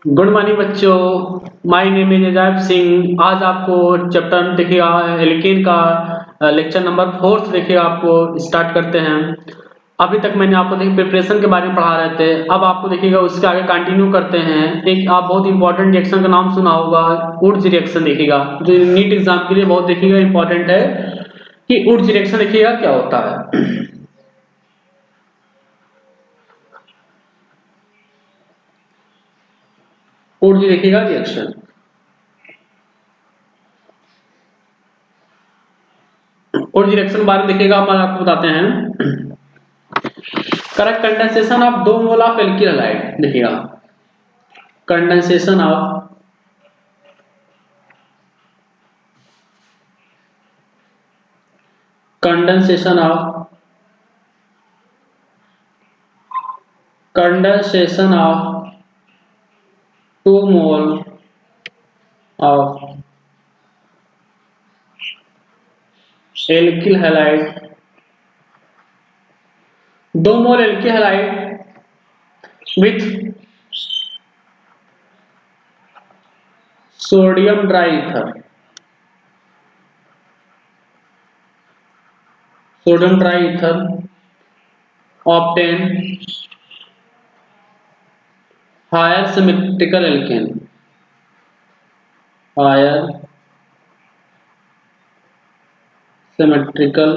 Good morning बच्चों। My name is Ajay Singh. आज आपको चैप्टर देखिएगा एल्केन का लेक्चर नंबर 4 देखिएगा आपको स्टार्ट करते हैं। अभी तक मैंने आपको देखिए प्रिपरेशन के बारे में पढ़ा रहे थे, अब आपको देखिएगा उसके आगे कंटिन्यू करते हैं। एक आप बहुत इंपॉर्टेंट रिएक्शन का नाम सुना होगा, वुड्स रिएक्शन देखिएगा, जो नीट एग्जाम के लिए बहुत देखिएगा इंपॉर्टेंट है कि वुड्स रिएक्शन देखिएगा क्या होता है। वुड्स देखिएगा रिएक्शन, और रिएक्शन के बारे में देखिएगा हम आपको बताते हैं। Correct condensation of 2 mole of alkyl halide देखिएगा। Condensation of condensation of condensation of 2 mole of alkyl halide, 2 mole alkyl halide with sodium dry ether, sodium dry ether obtain higher symmetrical alkane, higher symmetrical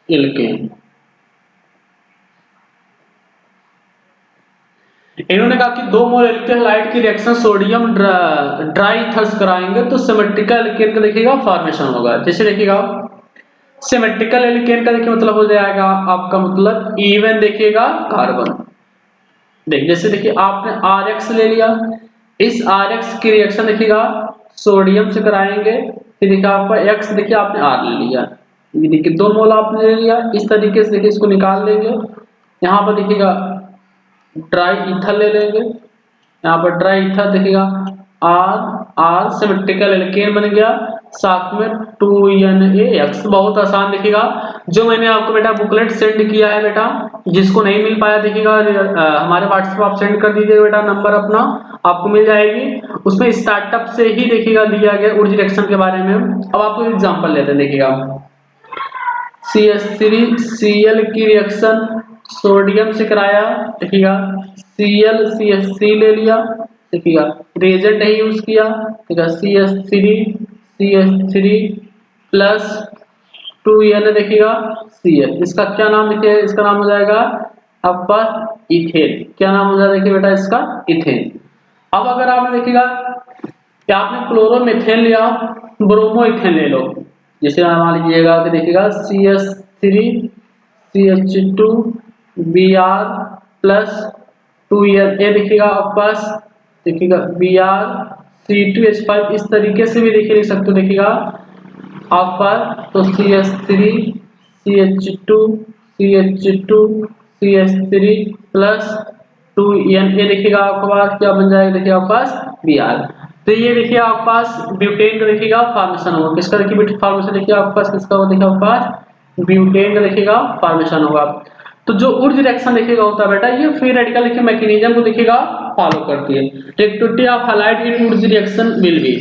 alkane. इन्होंने कहा कि 2 mole alkyl halide की reaction sodium dry ethers कराएंगे तो symmetrical alkene का देखिएगा formation होगा। जैसे देखिएगा सिमेट्रिकल एल्केन का देखिए मतलब हो जाएगा आपका मतलब इवन देखिएगा कार्बन। देख जैसे देखिए आपने RX ले लिया, इस RX की रिएक्शन देखिएगा सोडियम से कराएंगे, फिर देखिए आपका X देखिए आपने R ले लिया, ये देखिए 2 मोल आपने ले लिया। इस तरीके से देखिए इसको निकाल लेंगे, यहाँ पर देखिएगा ड्राई ईथर ले लेंगे, यहाँ पर ड्राई ईथर देखिएगा R सिमेट्रिकल एल्केन बन गया, साथ में 2NaX। बहुत आसान देखिएगा, जो मैंने आपको बेटा बुकलेट सेंड किया है बेटा, जिसको नहीं मिल पाया देखिएगा हमारे व्हाट्सएप आप सेंड कर दीजिएगा बेटा, नंबर अपना आपको मिल जाएगी। उसमें स्टार्टअप से ही देखिएगा दिया गया ऊर्जा रिएक्शन के बारे में। अब आपको एग्जांपल लेते हैं देखिएगा, CH3Cl की रिएक्शन सोडियम से कराया देखिएगा, ClCH3 ले लिया देखिएगा, रिएजेंट नहीं यूज किया देखिएगा, CH3 प्लस 2n देखिएगा Cl, इसका क्या नाम देखिए, इसका नाम हो जाएगा आपका इथेन। क्या नाम हो जाएगा देखिए बेटा इसका, इथेन। अब अगर आपने देखिएगा कि आपने क्लोरोमीथेन लिया, ब्रोमो इथेन ले लो, जैसे मान लीजिएगा कि देखिएगा CH3 CH2 Br plus 2Na देखिएगा आपके पास देखिएगा Br C2H5, इस तरीके से भी देखिए लिख सकते हो देखिएगा आप पर। तो CH3 CH2 CH2 CH3 plus 2Na देखिएगा आपके पास क्या बन जाएगा देखिए आपके पास Br। तो ये देखिए आपके पास ब्यूटेन का देखिएगा फॉर्मेशन होगा। किसका देखिए फॉर्मेशन देखिए आपके पास किसका होगा देखिए आपके पास ब्यूटेन का देखिएगा फॉर्मेशन होगा। तो जो ऊर्जा रिएक्शन देखिएगा होता है बेटा, ये फ्री रेडिकल देखिए मैकेनिज्म को देखिएगा फॉलो करती है। रिएक्टिविटी ऑफ हैलाइड इन ऊर्जा रिएक्शन विल बी।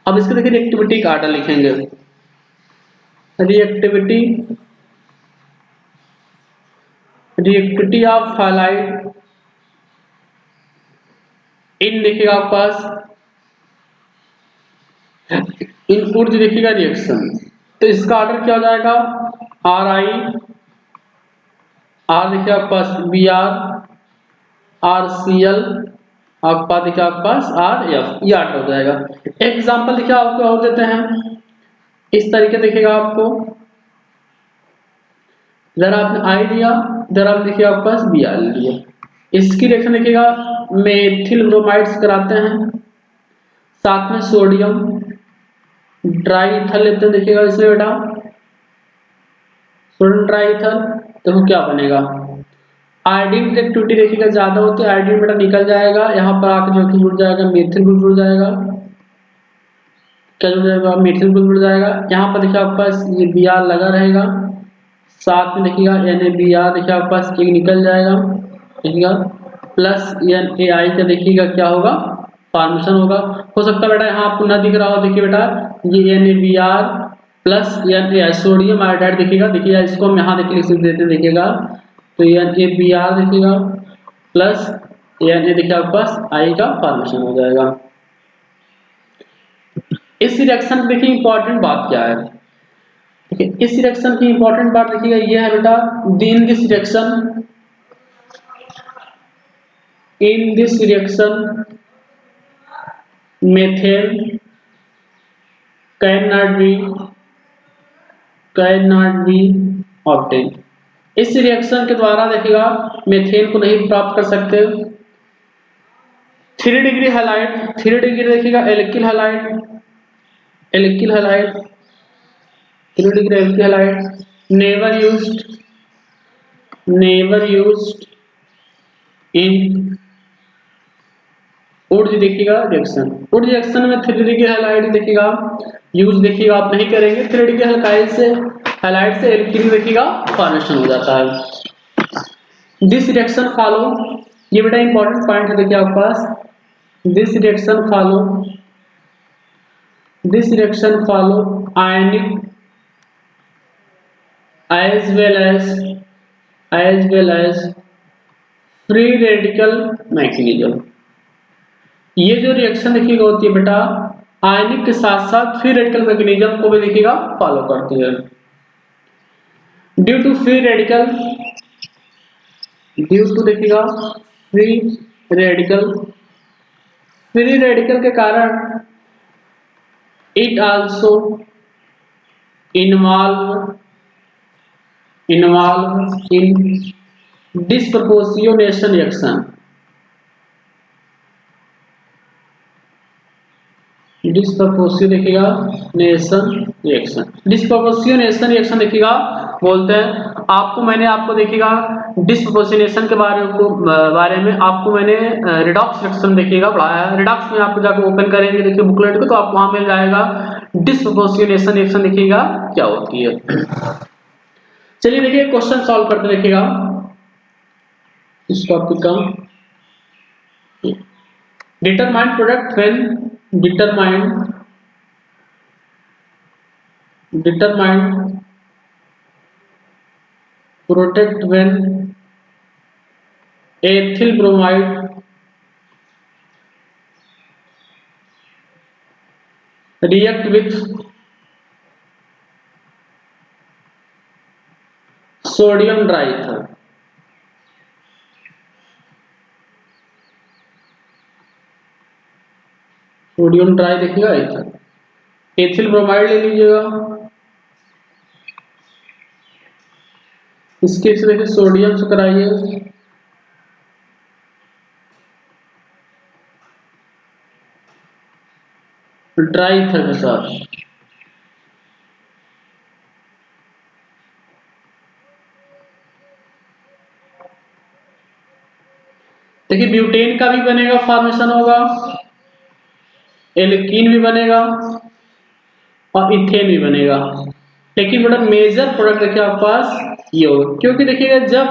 अब इसके देखिए रिएक्टिविटी का आर्डर लिखेंगे, रिएक्टिविटी ऑफ हैलाइड इन देखिएगा आपके पास इन ऊर्जा देखिएगा रिएक्शन। तो इसका ऑर्डर क्या हो जाएगा, Ri R देखिए आपके पास Br RCl आपके पास देखिए आपके पास RF, ये ऑर्डर हो जाएगा। एग्जांपल देखिए आपको और देते हैं इस तरीके देखिएगा आपको, इधर आपने I लिया, इधर आप देखिए आपके पास Br लिया। इसकी रिएक्शन देखिएगा मेथिल ब्रोमाइड्स कराते हैं, साथ में सोडियम ड्राई ईथर लेते हैं देखिएगा इसमें बेटा, सोडियम ड्राई ईथर। देखो क्या बनेगा, आयोडीन की रिएक्टिविटी देखिएगा ज्यादा होती है, आयोडीन बेटा निकल जाएगा, यहाँ पर आकर जो कि जुड़ जाएगा मेथिल ग्रुप जुड़ जाएगा। क्या जुड़ जाएगा, मेथिल ग्रुप जुड़ जाएगा। यहाँ पर देखिए आपके पास ये Br लगा रहेगा, साथ में देखिएगा NaBr देखिए आपके पास एक निकल जाएगा, देखिएगा प्लस NaI का देखिएगा क्या होगा, फॉर्मेशन होगा। हो सकता है बेटा यहाँ आपको ना दिख रहा हो, देखिए बेटा ये NaBr plus NaI sodium iodide देखिएगा इसको हम यहाँ देखिए लिख देते हैं, देखिएगा तो NaBr देखिएगा प्लस Na देखिए आपके पास I का फॉर्मेशन हो जाएगा। इस रिएक्शन देखिए इंपॉर्टेंट बात क्या है, ठीक है, इस रिएक्शन की इंपॉर्टेंट बात देखिएगा ये है बेटा, in this reaction methane cannot be obtained। इस रिएक्शन के द्वारा देखिएगा मेथेन को नहीं प्राप्त कर सकते। 3 डिग्री हैलाइड, 3 डिग्री देखिएगा alkyl halide, 3 degree alkyl halide never used in would देखिएगा रिएक्शन, वुड रिएक्शन में 3 डिग्री हैलाइड देखिएगा यूज देखिएगा आप नहीं करेंगे। 3 डिग्री हैलाइड से एल्कीन देखिएगा फॉर्मेशन हो जाता है। दिस रिएक्शन फॉलो, ये बेटा इंपॉर्टेंट पॉइंट है देखिए आपके पास, this reaction follow ionic as well as free radical mechanism. ये जो रिएक्शन देखिएगा होती है बेटा आयनिक के साथ साथ फ्री रेडिकल मैकेनिज्म को भी देखिएगा फॉलो करती है। ड्यू टू देखिएगा फ्री रेडिकल के कारण it also involve in disproportionation reaction, disproportionation reaction देखिएगा बोलते हैं। मैंने आपको देखिएगा डिस्प्रपोर्शनेशन के बारे में आपको मैंने रिडॉक्स रिएक्शन देखिएगा पढ़ाया है। रिडॉक्स में आपको जाकर ओपन करेंगे देखिए बुकलेट को तो आपको वहां मिल जाएगा डिस्प्रपोर्शनेशन रिएक्शन देखिएगा क्या होती है। चलिए देखिए क्वेश्चन सॉल्व करते देखिएगा इस टॉपिक का। Determine product when determine product when ethyl bromide react with sodium diether। Sodium try देखिएगा एथिल ब्रोमाइड ले लीजिएगा, इसके से देखिए सोडियम से कराइए, ड्राई ईथर के साथ देखिए ब्यूटेन का भी बनेगा फॉर्मेशन होगा, एल्कीन भी बनेगा और इथेन भी बनेगा। लेकिन बेटा मेजर प्रोडक्ट देखिए आपके पास ये होगा, क्योंकि देखिएगा जब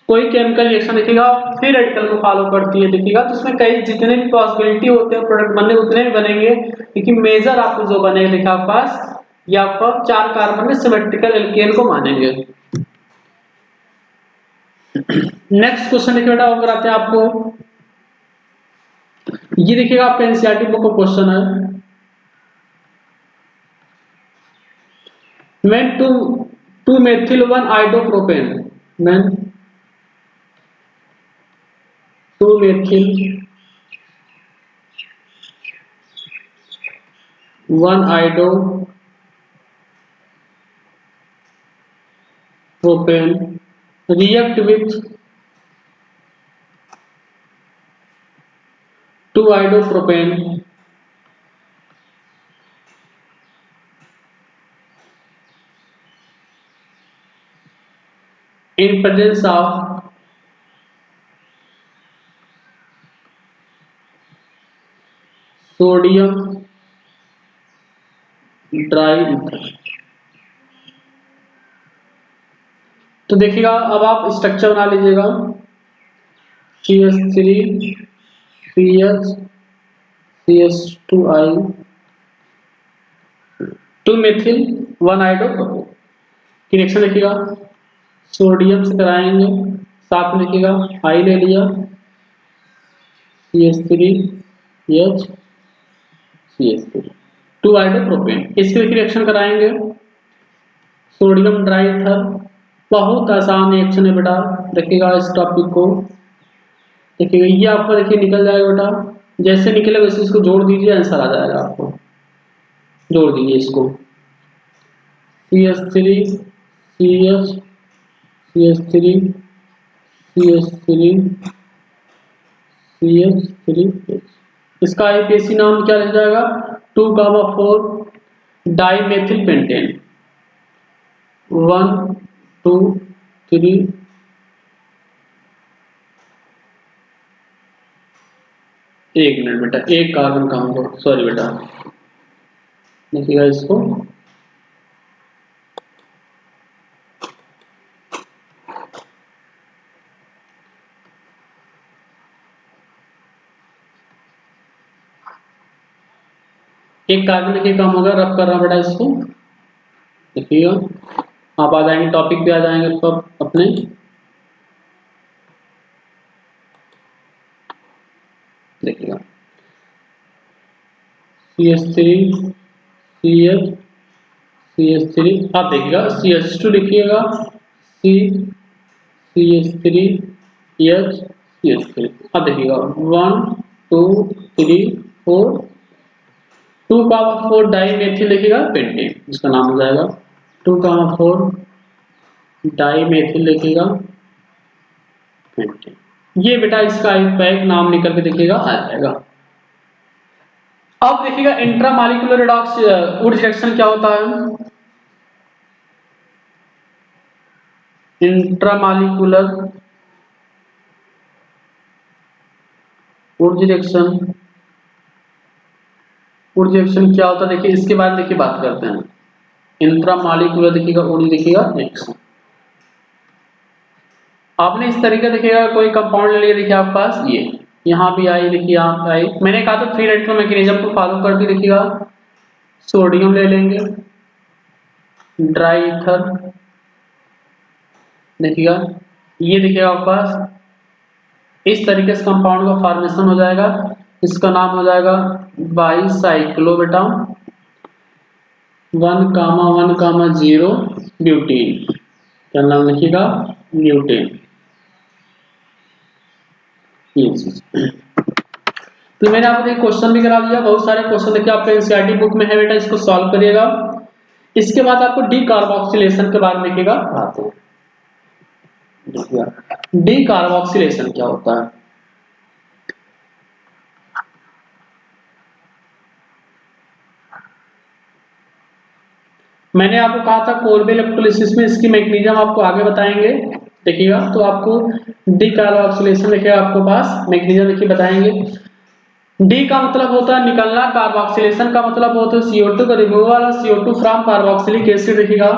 कोई केमिकल रिएक्शन देखिएगा फ्री रेडिकल को फॉलो करती है देखिएगा तो उसमें कई जितने भी पॉसिबिलिटी होते हैं प्रोडक्ट बनने उतने भी बनेंगे, लेकिन मेजर आपको जो बनेगा देखिए आपके पास ये आपको 4 कार्बन में सिमेट्रिकल एल्केन को मानेंगे। नेक्स्ट क्वेश्चन देखिए बेटा और आते हैं आपको, ये देखिएगा आपका एनसीईआरटी बुक का क्वेश्चन है। when 2-methyl 1-idopropane, when 2-methyl 1-idopropane react with 2-idopropane in presence of sodium dry ether. तो देखिएगा अब आप स्ट्रक्चर बना लीजिएगा। CH3 CH CH2I 2 मेथिल 1 आइडोप्रोपेन की रिएक्शन लिखिएगा। सोडियम से कराएंगे, साथ में लिखिएगा आई ले लिया CH3 H CH3 2 आइडोप्रोपेन, इसके रिएक्शन कराएंगे सोडियम ड्राईथर। बहुत आसान रिएक्शन है बेटा, देखिएगा इस टॉपिक को, देखिएगा ये आपका देखिए निकल जाएगा बेटा, जैसे निकले वैसे इसको जोड़ दीजिए, आंसर आ जाएगा आपको। जोड़ दीजिए इसको CH3 CH CH3 CH3 CH3 इसका आईपीएसी नाम क्या रह जाएगा 2,4 डाइमेथिल पेंटेन 1 2 3 एक मिनट बेटा, एक कार्बन का होगा, सॉरी बेटा, देखिएगा इसको एक कार्बन देखिए कम होगा, रब कर रहा बेटा इसको, देखिएगा आप आ जाएंगे टॉपिक पे, आ जाएंगे तो अपने देखिएगा CH3 CH CH3 आप देखिएगा CH2 लिखिएगा C CH3 H CH3 आप देखिएगा 1 2 3 4 2,4 डाइमेथिल लिखिएगा पेंटेन, इसका नाम हो जाएगा 2,4 डाइमेथिल लिखिएगा पेंटेन। ये बेटा इसका एक नाम निकल के देखिएगा आ जाएगा। अब देखिएगा इंट्रामॉलिक्यूलर रिडॉक्स वुड रिएक्शन क्या होता है। इंट्रामॉलिक्यूलर वुड रिएक्शन क्या होता है, देखिए इसके बारे में देखिए बात करते हैं। इंट्रामॉलिक्यूलर देखिएगा वुड देखिएगा रिएक्शन, आपने इस तरीके देखिएगा कोई कंपाउंड ले लिया, देखिए आपके पास ये यहाँ भी आई, देखिए यहाँ आई, मैंने कहा तो 3 रेड का मैकेनिज्म को फॉलो करके देखिएगा सोडियम ले लेंगे, ड्राई ईथर देखिएगा, ये देखिएगा आपके पास इस तरीके से कंपाउंड का फॉर्मेशन हो जाएगा, इसका नाम हो जाएगा बाईसाइक्लो बेटा 1,1,0 ब्यूटीन, क्या नाम लिखिएगा ब्यूटेन। तो मैंने आपको एक क्वेश्चन भी करा दिया, बहुत सारे क्वेश्चन देखिए आपके एनसीईआरटी बुक में है बेटा, इसको सॉल्व करिएगा। इसके बाद आपको डीकार्बोक्सिलेशन के बारे में देखिएगा आते हैं। डीकार्बोक्सिलेशन क्या होता है, मैंने आपको कहा था कोल्बे इलेक्ट्रोलिसिस में इसकी मैकेनिज्म आपको आगे बताएंगे, देखिएगा तो आपको डीकार्बोक्सिलेशन देखिएगा आपको पास मैकेनिज्म देखिए बताएंगे। डी का मतलब होता है निकलना, कार्बोक्सिलेशन का मतलब होता है CO2 का removal, CO2 from carboxylic acid देखिएगा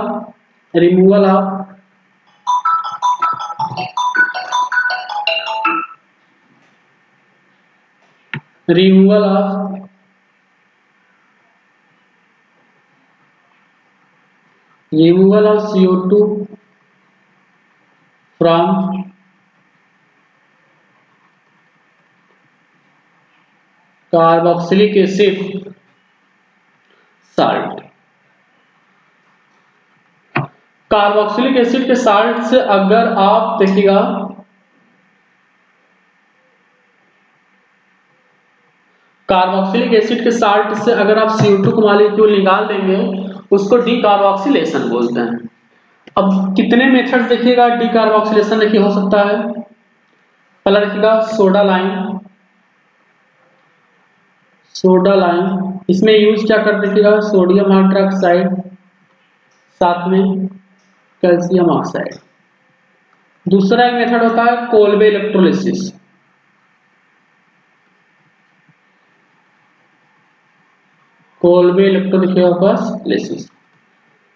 removal of CO2 from carboxylic acid salt. Carboxylic acid के साल्ट से अगर आप देखिएगा कार्बोक्सिलिक एसिड के साल्ट से अगर आप CO2 को मॉलिक्यूल निकाल देंगे उसको डीकार्बोक्सिलेशन बोलते हैं। अब कितने मेथड्स देखिएगा डीकार्बोक्सिलेशन देखिए हो सकता है, पहला देखिएगा सोडा लाइम, इसमें यूज क्या कर देखिएगा सोडियम हाइड्रोक्साइड साथ में कैल्शियम ऑक्साइड। दूसरा एक मेथड होता है कोल्बे इलेक्ट्रोलिसिस, कोल्बे इलेक्ट्रोलिसिस।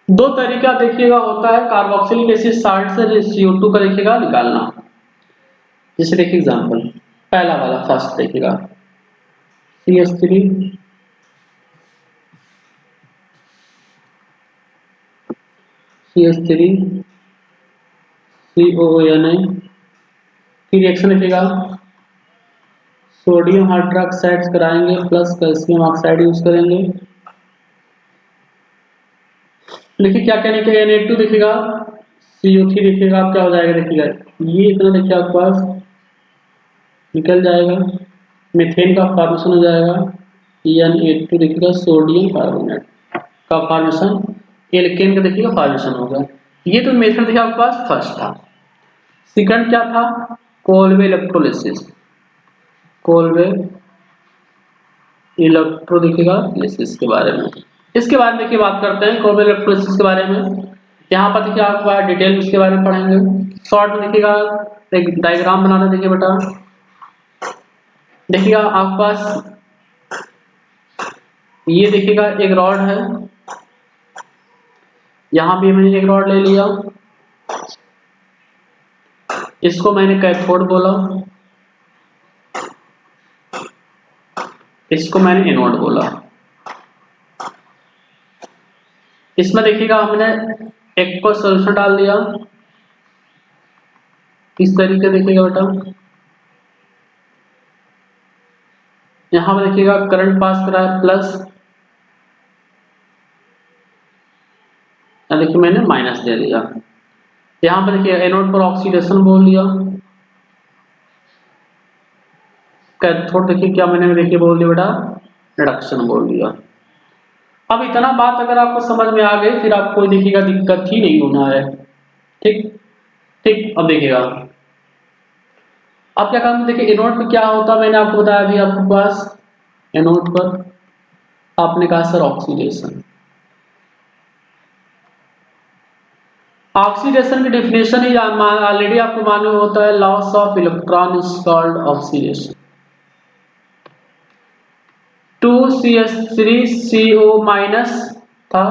दो तरीका देखिएगा होता है कार्बोक्सिलिक एसिड साल्ट से CO2 का देखिएगा निकालना। जैसे देखिए एग्जांपल, पहला वाला फर्स्ट देखिएगा, CH3 CH3 COONI, फिर रिएक्शन देखिएगा, सोडियम हाइड्रोक्साइड कराएंगे प्लस कैल्शियम ऑक्साइड यूज करेंगे। देखिए क्या कहने के Na2 देखिएगा, CO3 देखिएगा, क्या हो जाएगा देखिएगा, ये इतना देखिए आपके पास निकल जाएगा, मीथेन का फॉर्मेशन हो जाएगा, Na2 देखिएगा, सोडियम कार्बोनेट का फॉर्मेशन, एल्केन का देखिएगा फॉर्मेशन होगा। ये तो मेथड देखिए आपके पास फर्स्ट था। सेकंड क्या था, कोलवे इलेक्ट्रोलिसिस, कोलवे इलेक्ट्रो देखिएगा लिसिस के बारे में। इसके बारे में देखिए बात करते हैं कोलवे इलेक्ट्रोलिसिस के बारे में। यहाँ पर देखिए आपके पास डिटेल इसके बारे में पढ़ेंगे। शॉर्ट में देखिएगा, एक डायग्राम बनाना देखिए बेटा, देखिएगा आपके पास ये देखिएगा एक रॉड है, यहाँ भी मैंने एक रॉड ले लिया, इसको मैंने कैथोड बोला, इसको मैंने एनोड बोला। इसमें देखिएगा हमने एक को सोल्यूशन डाल दिया, इस तरीके देखिएगा बेटा, यहाँ पर देखिएगा करंट पास करा है प्लस, देखिए मैंने माइनस दे दिया। यहाँ पर देखिए एनोड पर ऑक्सीडेशन बोल दिया, कैथोड देखिए क्या मैंने देखिए बोल दिया बेटा, रिडक्शन बोल दिया। अब इतना बात अगर आपको समझ में आ गई, फिर आपको देखिएगा दिक्कत ही नहीं होना है। ठीक ठीक, अब देखिएगा अब क्या काम, देखिए एनोड पे क्या होता है, मैंने आपको बताया अभी आपके पास, एनोड पर आपने कहा सर ऑक्सीडेशन। ऑक्सीडेशन की डेफिनेशन ही ऑलरेडी आपको मालूम होता है, loss of electron is called oxidation. 2CH3CO minus था,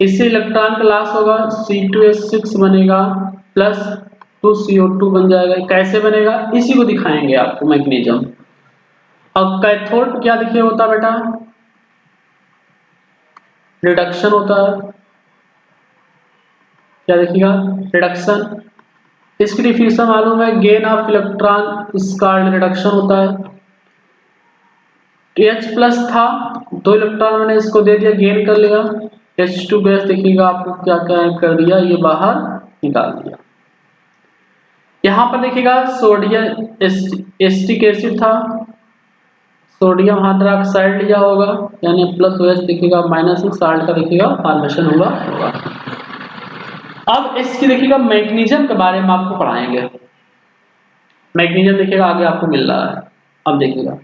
इससे इलेक्ट्रॉन का लॉस होगा, C2H6 बनेगा प्लस 2CO2 बन जाएगा। कैसे बनेगा इसी को दिखाएंगे आपको मैग्नीशियम। अब कैथोड क्या देखिए होता बेटा, रिडक्शन होता है, क्या देखिएगा रिडक्शन। इसकी डिफिनेशन मालूम है, gain of electron is called reduction होता है। H प्लस था, 2 इलेक्ट्रॉन मैंने इसको दे दिया, गेन कर लिया, H2 गैस देखिएगा आपको क्या क्या कर दिया, ये बाहर निकाल दिया। यहाँ पर देखिएगा सोडियम एसिटिक एसिड था, सोडियम हाइड्रोक्साइड लिया होगा, यानी प्लस OH देखिएगा माइनस साल्ट का देखिएगा फॉर्मेशन होगा। अब इसकी देखिएगा मैग्नीशियम के बारे में आपको पढ़ाएंगे। मैग्नीशियम देखिएगा आगे आपको मिल रहा है। अब देखिएगा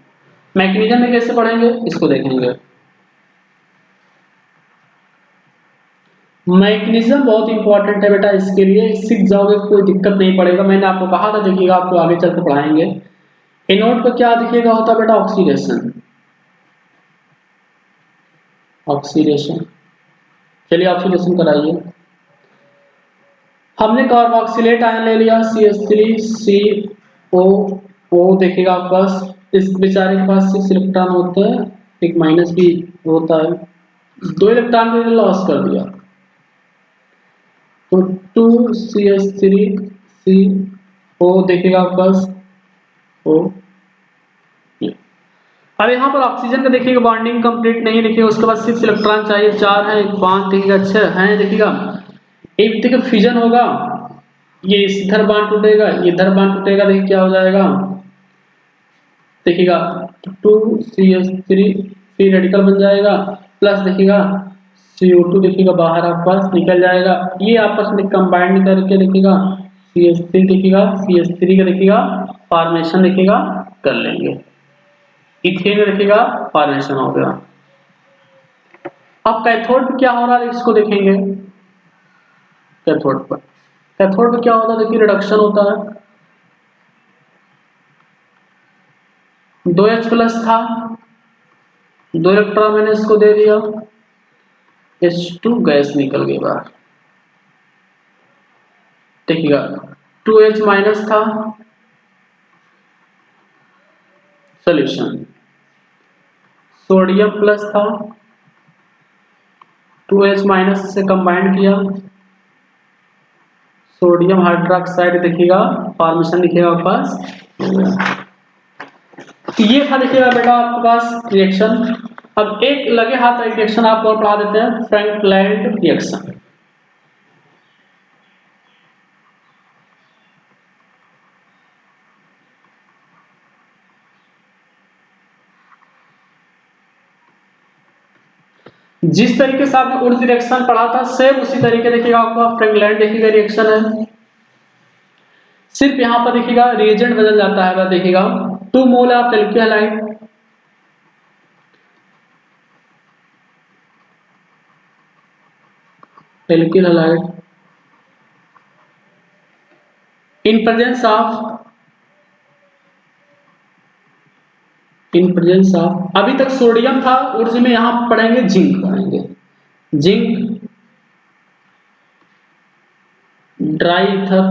मैग्नीशियम में कैसे पढ़ेंगे इसको देखेंगे। मैग्नीशियम बहुत इंपॉर्टेंट है बेटा, इसके लिए सीख जाओगे कोई दिक्कत नहीं पड़ेगा। मैंने आपको कहा था देखिएगा आपको आगे चल के पढ़ाएंगे। एनोड का क्या देखिएगा होता है बेटा, ऑक्सीडेशन, ऑक्सीडेशन। चलिए ऑक्सीडेशन कराइए। हमने कार्बोक्सिलेट आयन ले लिया, CH3CO देखिएगा आपके पास, इस बेचारे के पास 6 इलेक्ट्रॉन होते हैं, एक माइनस भी होता है, 2 इलेक्ट्रॉन को लॉस कर दिया, तो 2CH3CO देखिएगा आपके पास O। अब यहाँ पर ऑक्सीजन का देखिएगा बॉन्डिंग कंप्लीट नहीं, देखिएगा उसके बाद 6 इलेक्ट्रॉन चाहिए, 4 है, 5 देखिएगा 6 है, देखिएगा एक देखिए फिजन होगा, ये इधर बांड टूटेगा, ये इधर बांड टूटेगा, देखिए क्या हो जाएगा देखिएगा 2CH3 फ्री रेडिकल बन जाएगा, प्लस देखिएगा CO2 देखिएगा बाहर आपके पास निकल जाएगा, ये आपस में कंबाइंड करके देखिएगा CH3 देखिएगा CH3 का देखिएगा फॉर्मेशन देखिएगा कर लेंगे, इथेन देखिएगा फॉर्मेशन हो गया। अब कैथोड पे क्या हो रहा है इसको देखेंगे। कैथोड पर क्या होता है देखिए, रिडक्शन होता है, 2H प्लस था, 2 इलेक्ट्रॉन मैंने इसको दे दिया, H2 गैस निकल गई बाहर, देखिएगा 2H माइनस था, सोल्यूशन। सोडियम प्लस था, 2H माइनस से कंबाइन किया, सोडियम हाइड्रोक्साइड देखिएगा फॉर्मेशन दिखेगा आपके पास। ये था देखिएगा बेटा आपके पास रिएक्शन। अब एक लगे हाथ रिएक्शन आपको और पढ़ा देते हैं, फ्रैंकलैंड रिएक्शन। जिस तरीके से आपने उर्ज रिएक्शन पढ़ा था सेम उसी तरीके देखिएगा आपका फ्रैंकलैंड देखिएगा रिएक्शन है। सिर्फ यहां पर देखिएगा रिएजेंट बदल जाता है, बस देखिएगा 2 mole of alkyl halide, alkyl halide in presence of अभी तक सोडियम था उर्ज में, यहां पढ़ेंगे जिंक पढ़ेंगे, zinc dry ether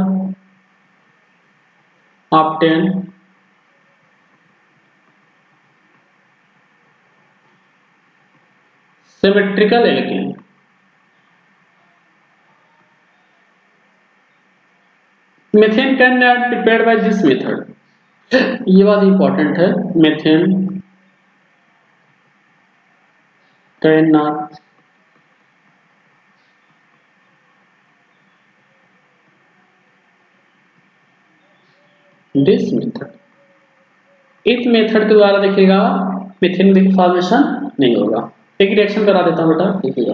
obtain symmetrical alkane. Methane can not prepared by this method, ये बात इंपॉर्टेंट है, methane can not this method, इस मेथड के द्वारा देखिएगा मेथेन फॉर्मेशन नहीं होगा। एक रिएक्शन करा देता हूं बेटा, देखिएगा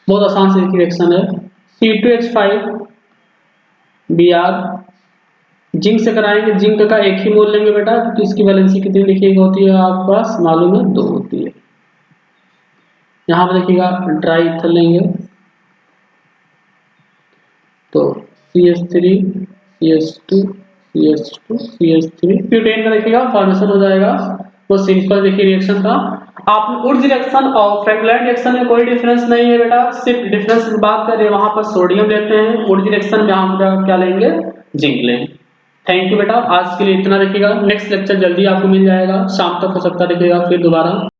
बहुत आसान से रिएक्शन है, C2H5 Br जिंक से कराएंगे, जिंक का एक ही मोल लेंगे बेटा क्योंकि इसकी वैलेंसी कितनी लिखिएगा होती है आपके पास मालूम है 2 होती है। यहां पर देखिएगा ड्राई ईथर लेंगे तो CH3 CH2 CH2 CH3 butane का देखिएगा फॉर्मेशन हो जाएगा। वो सिंपल देखिए रिएक्शन था। आपने उर्ज रिएक्शन और फ्रैंकलैंड रिएक्शन में कोई डिफरेंस नहीं है बेटा, सिर्फ डिफरेंस की बात करें वहां पर सोडियम लेते हैं, उर्ज रिएक्शन में हम क्या लेंगे, जिंक लेंगे। थैंक यू बेटा, आज के लिए इतना। देखिएगा नेक्स्ट लेक्चर जल्दी आपको मिल जाएगा, शाम तक हो सकता है देखिएगा फिर दोबारा।